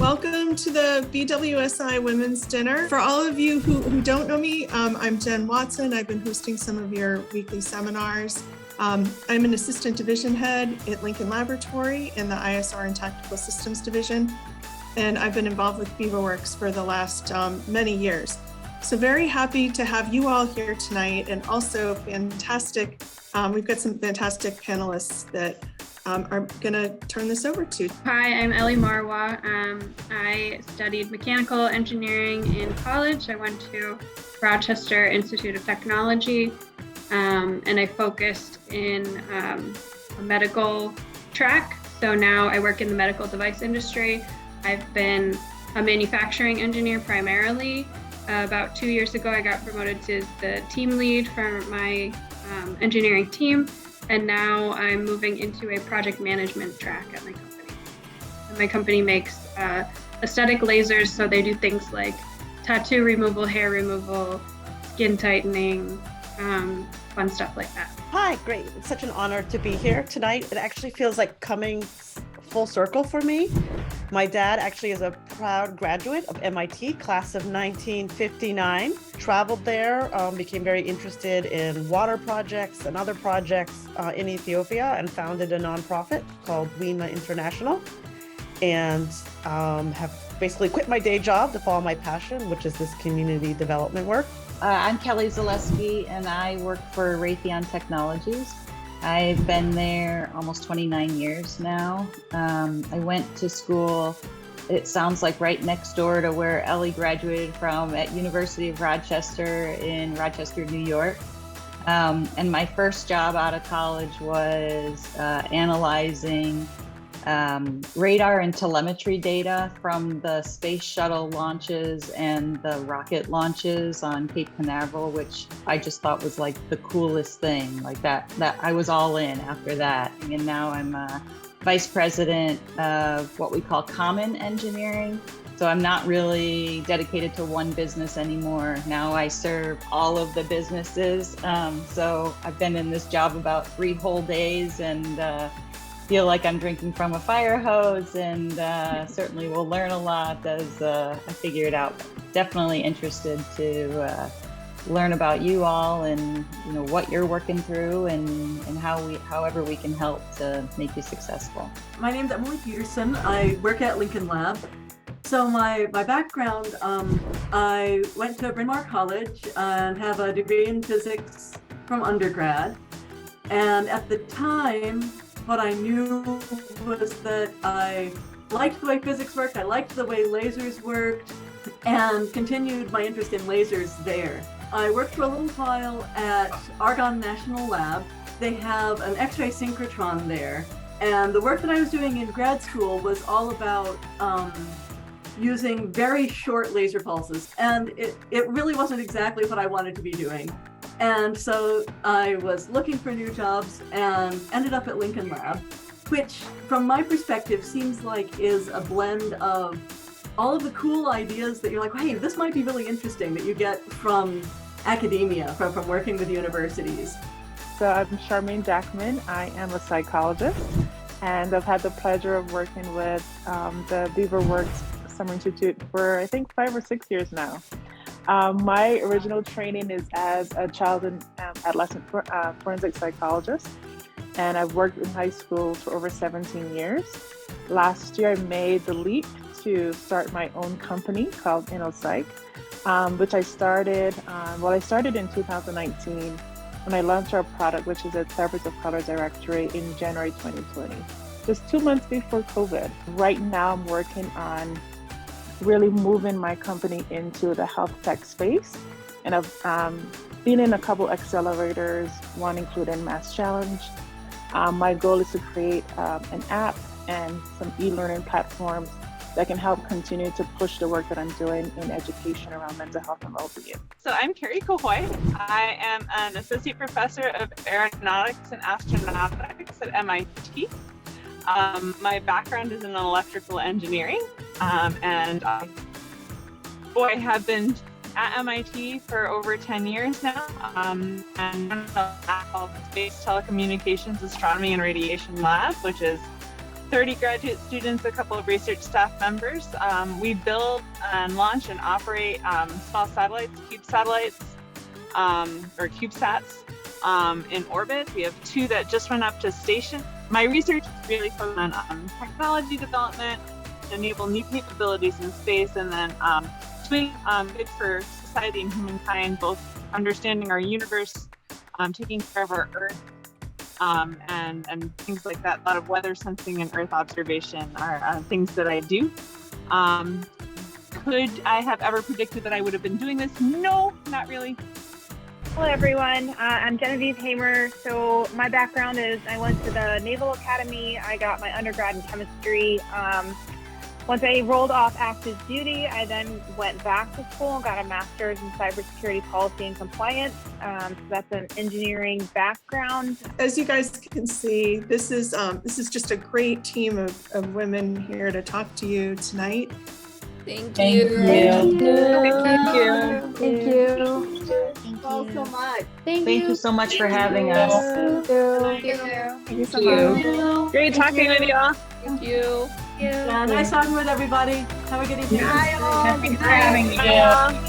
Welcome to the BWSI Women's Dinner. For all of you who don't know me, I'm Jen Watson. I've been hosting some of your weekly seminars. I'm an assistant division head at Lincoln Laboratory in the ISR and Tactical Systems Division, and I've been involved with Beaverworks for the last many years. So very happy to have you all here tonight, and also fantastic, we've got some fantastic panelists that are going to turn this over to. Hi, I'm Ellie Marwa. I studied mechanical engineering in college. I went to Rochester Institute of Technology, and I focused in a medical track. So now I work in the medical device industry. I've been a manufacturing engineer primarily. About 2 years ago, I got promoted to the team lead for my engineering team. And now I'm moving into a project management track at my company. And my company makes aesthetic lasers, so they do things like tattoo removal, hair removal, skin tightening, fun stuff like that. Hi, great. It's such an honor to be here tonight. It actually feels like coming full circle for me. My dad actually is a proud graduate of MIT, class of 1959. Traveled there, became very interested in water projects and other projects in Ethiopia, and founded a nonprofit called WEMA International, and have basically quit my day job to follow my passion, which is this community development work. I'm Kelly Zaleski, and I work for Raytheon Technologies. I've been there almost 29 years now. I went to school, it sounds like right next door to where Ellie graduated from, at University of Rochester in Rochester, New York. And my first job out of college was analyzing radar and telemetry data from the space shuttle launches and the rocket launches on Cape Canaveral, which I just thought was like the coolest thing. Like that I was all in after that. And now I'm vice president of what we call common engineering. So I'm not really dedicated to one business anymore. Now I serve all of the businesses. So I've been in this job about 3 whole days, and feel like I'm drinking from a fire hose, and certainly will learn a lot as I figure it out. Definitely interested to learn about you all, and what you're working through, and however we can help to make you successful. My name's Emily Peterson. I work at Lincoln Lab. So my background, I went to Bryn Mawr College and have a degree in physics from undergrad. And at the time, what I knew was that I liked the way physics worked, I liked the way lasers worked, and continued my interest in lasers there. I worked for a little while at Argonne National Lab. They have an X-ray synchrotron there, and the work that I was doing in grad school was all about using very short laser pulses, and it really wasn't exactly what I wanted to be doing. And so I was looking for new jobs and ended up at Lincoln Lab, which from my perspective seems like is a blend of all of the cool ideas that you're like, hey, this might be really interesting, that you get from academia, from working with universities. So I'm Charmaine Jackman. I am a psychologist, and I've had the pleasure of working with the Beaverworks Summer Institute for I think 5 or 6 years now. My original training is as a child and adolescent forensic psychologist, and I've worked in high school for over 17 years. Last year, I made the leap to start my own company called InnoPsych, which I started in 2019 when I launched our product, which is a Therapists of Color directory, in January 2020, just 2 months before COVID. Right now, I'm working on really moving my company into the health tech space. And I've been in a couple accelerators, one including Mass Challenge. My goal is to create an app and some e-learning platforms that can help continue to push the work that I'm doing in education around mental health and well-being. So I'm Carrie Cohoy. I am an associate professor of aeronautics and astronautics at MIT. My background is in electrical engineering, and I have been at MIT for over 10 years now, and I'm in the Space Telecommunications Astronomy and Radiation Lab, which is 30 graduate students, a couple of research staff members. We build and launch and operate small satellites, or CubeSats in orbit. We have 2 that just went up to station. My research is really focused on technology development, to enable new capabilities in space, and then doing good for society and humankind, both understanding our universe, taking care of our Earth, and things like that. A lot of weather sensing and Earth observation are things that I do. Could I have ever predicted that I would have been doing this? No, not really. Hello everyone, I'm Genevieve Hamer. So my background is I went to the Naval Academy. I got my undergrad in chemistry. Once I rolled off active duty, I then went back to school and got a master's in cybersecurity policy and compliance. So that's an engineering background. As you guys can see, this is just a great team of women here to talk to you tonight. Thank you. Thank you. Thank you. Thank you. Thank you all so much. Thank you so much for having us. Thank you. Thank you so much. Great talking with you all. Thank you. Yeah, nice talking with everybody. Have a good evening. Bye all. Thanks for having me.